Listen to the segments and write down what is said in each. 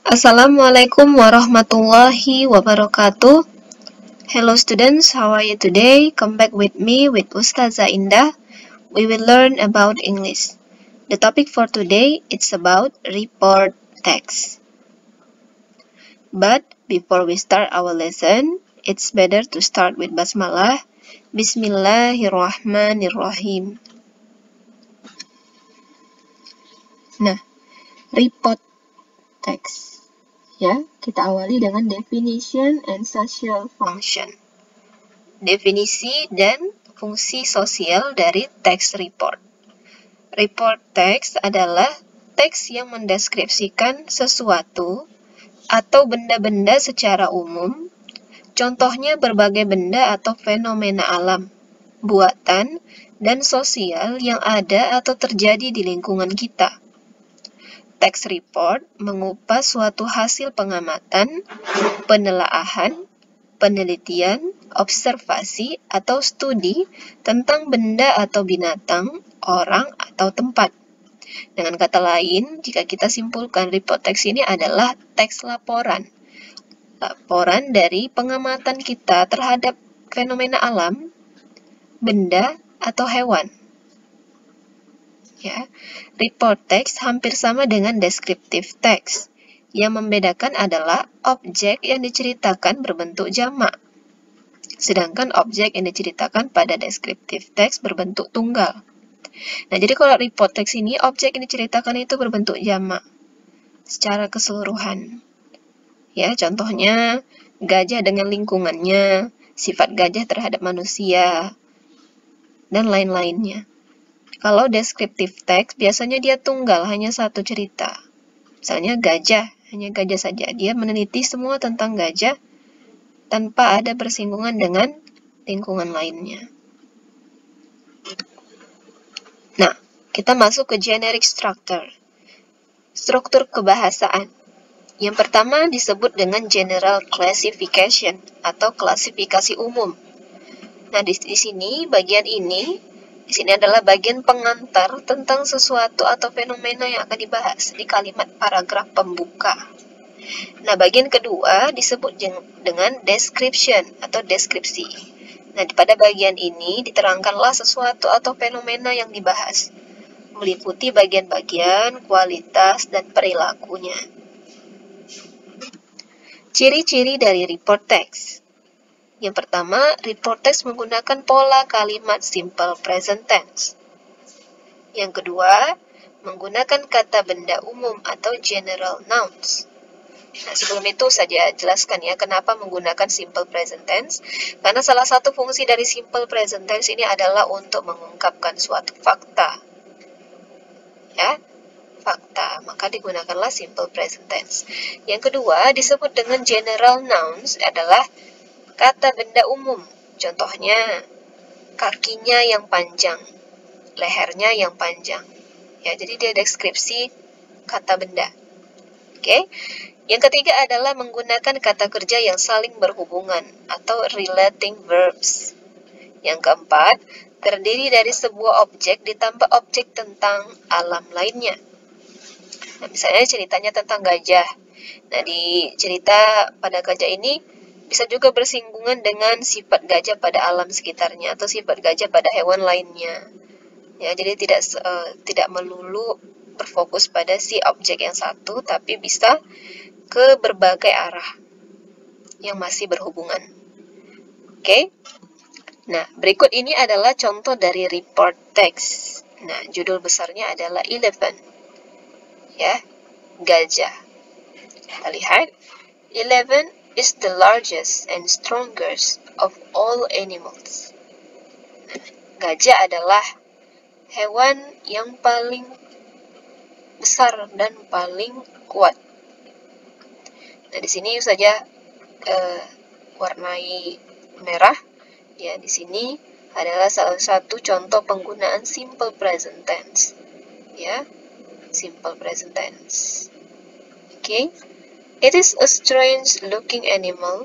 Assalamualaikum warahmatullahi wabarakatuh. Hello students, how are you today? Come back with me with Ustazah Indah. We will learn about English. The topic for today is about report text. But before we start our lesson, it's better to start with basmalah. Bismillahirrahmanirrahim. Nah, report text. Ya, kita awali dengan definition and social function. Definisi dan fungsi sosial dari text report. Report text adalah teks yang mendeskripsikan sesuatu atau benda-benda secara umum. Contohnya berbagai benda atau fenomena alam, buatan, dan sosial yang ada atau terjadi di lingkungan kita. Text report mengupas suatu hasil pengamatan, penelaahan, penelitian, observasi, atau studi tentang benda atau binatang, orang, atau tempat. Dengan kata lain, jika kita simpulkan report text ini adalah teks laporan. Laporan dari pengamatan kita terhadap fenomena alam, benda, atau hewan. Ya, report text hampir sama dengan descriptive text. Yang membedakan adalah objek yang diceritakan berbentuk jamak. Sedangkan objek yang diceritakan pada descriptive text berbentuk tunggal. Nah, jadi kalau report text ini, objek yang diceritakan itu berbentuk jamak secara keseluruhan. Ya, contohnya gajah dengan lingkungannya, sifat gajah terhadap manusia, dan lain-lainnya. Kalau descriptive text, biasanya dia tunggal, hanya satu cerita. Misalnya gajah, hanya gajah saja. Dia meneliti semua tentang gajah tanpa ada bersinggungan dengan lingkungan lainnya. Nah, kita masuk ke generic structure. Struktur kebahasaan. Yang pertama disebut dengan general classification atau klasifikasi umum. Nah, di sini bagian ini di sini adalah bagian pengantar tentang sesuatu atau fenomena yang akan dibahas di kalimat paragraf pembuka. Nah, bagian kedua disebut dengan description atau deskripsi. Nah, pada bagian ini diterangkanlah sesuatu atau fenomena yang dibahas, meliputi bagian-bagian, kualitas, dan perilakunya. Ciri-ciri dari report text. Yang pertama, report text menggunakan pola kalimat simple present tense. Yang kedua, menggunakan kata benda umum atau general nouns. Nah, sebelum itu saja jelaskan ya kenapa menggunakan simple present tense. Karena salah satu fungsi dari simple present tense ini adalah untuk mengungkapkan suatu fakta. Ya, fakta, maka digunakanlah simple present tense. Yang kedua, disebut dengan general nouns adalah kata benda umum, contohnya kakinya yang panjang, lehernya yang panjang. Ya, jadi dia deskripsi kata benda. Oke. Yang ketiga adalah menggunakan kata kerja yang saling berhubungan atau relating verbs. Yang keempat, terdiri dari sebuah objek ditambah objek tentang alam lainnya. Nah, misalnya ceritanya tentang gajah. Nah, di cerita pada gajah ini bisa juga bersinggungan dengan sifat gajah pada alam sekitarnya atau sifat gajah pada hewan lainnya. Ya, jadi tidak melulu berfokus pada si objek yang satu, tapi bisa ke berbagai arah yang masih berhubungan. Oke. Nah, berikut ini adalah contoh dari report text. Nah, judul besarnya adalah elephant. Ya, gajah. Kita lihat, elephant is the largest and strongest of all animals. Gajah adalah hewan yang paling besar dan paling kuat. Nah, di sini saja warnai merah. Ya, di sini adalah salah satu contoh penggunaan simple present tense. Ya, simple present tense. Okay. It is a strange looking animal,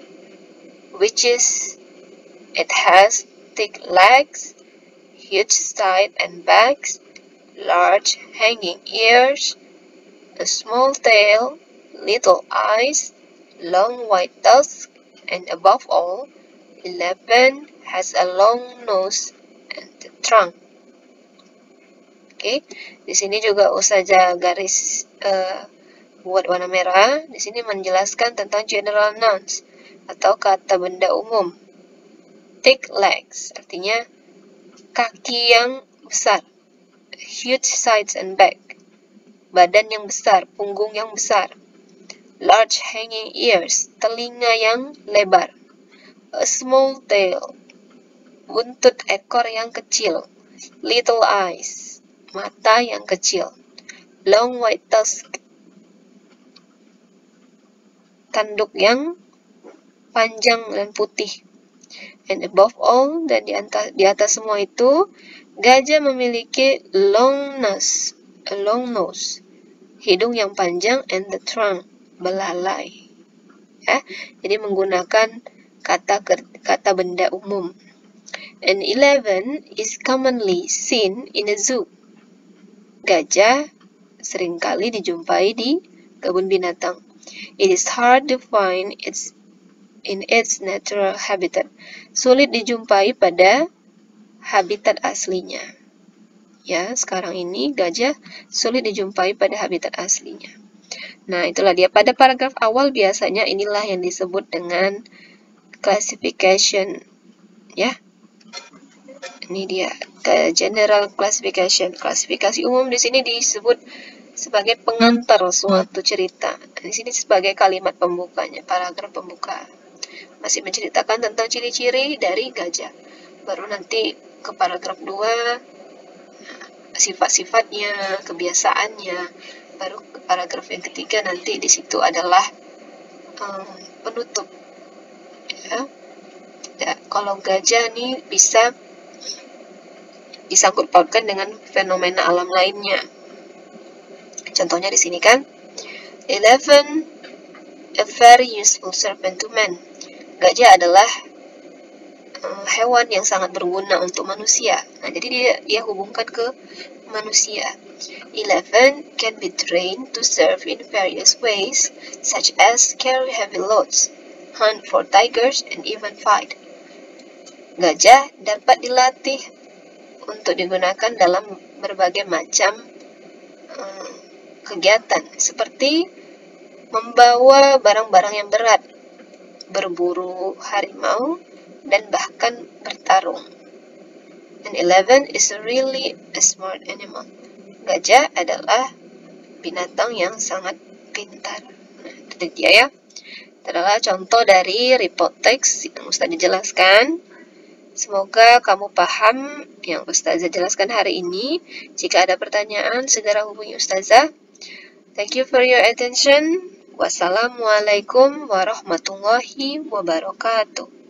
it has thick legs, huge side and backs, large hanging ears, a small tail, little eyes, long white tusk, and above all, 11 has a long nose and a trunk. Oke, di sini juga Ustazah garis buat warna merah. Di sini menjelaskan tentang general nouns atau kata benda umum. Thick legs artinya kaki yang besar. Huge sides and back, badan yang besar, punggung yang besar. Large hanging ears, telinga yang lebar. A small tail, buntut ekor yang kecil. Little eyes, mata yang kecil. Long white tusk, tanduk yang panjang dan putih. And above all, dan di atas semua itu, gajah memiliki long nose, a long nose, hidung yang panjang, and the trunk, belalai. Ya, jadi menggunakan kata benda umum. And 11 is commonly seen in a zoo. Gajah seringkali dijumpai di kebun binatang. It is hard to find in its natural habitat. Sulit dijumpai pada habitat aslinya. Ya, sekarang ini gajah sulit dijumpai pada habitat aslinya. Nah, itulah dia. Pada paragraf awal biasanya inilah yang disebut dengan classification. Ya. Ini dia, general classification. Klasifikasi umum di sini disebut sebagai pengantar suatu cerita. Di sini sebagai kalimat pembukanya, paragraf pembuka. Masih menceritakan tentang ciri-ciri dari gajah. Baru nanti ke paragraf 2, sifat-sifatnya, kebiasaannya. Baru ke paragraf yang ketiga nanti di situ adalah penutup. Ya. Kalau gajah nih bisa disangkut pautkan dengan fenomena alam lainnya. Contohnya di sini kan, 11, a very useful servant to man. Gajah adalah hewan yang sangat berguna untuk manusia. Nah, jadi dia hubungkan ke manusia. 11 can be trained to serve in various ways, such as carry heavy loads, hunt for tigers, and even fight. Gajah dapat dilatih untuk digunakan dalam berbagai macam kegiatan, seperti membawa barang-barang yang berat, berburu harimau, dan bahkan bertarung. And 11 is really a smart animal. Gajah adalah binatang yang sangat pintar. Nah, itu dia ya. Itu adalah contoh dari report text yang Ustazah jelaskan. Semoga kamu paham yang Ustazah jelaskan hari ini. Jika ada pertanyaan, segera hubungi Ustazah. Thank you for your attention. Wassalamualaikum warahmatullahi wabarakatuh.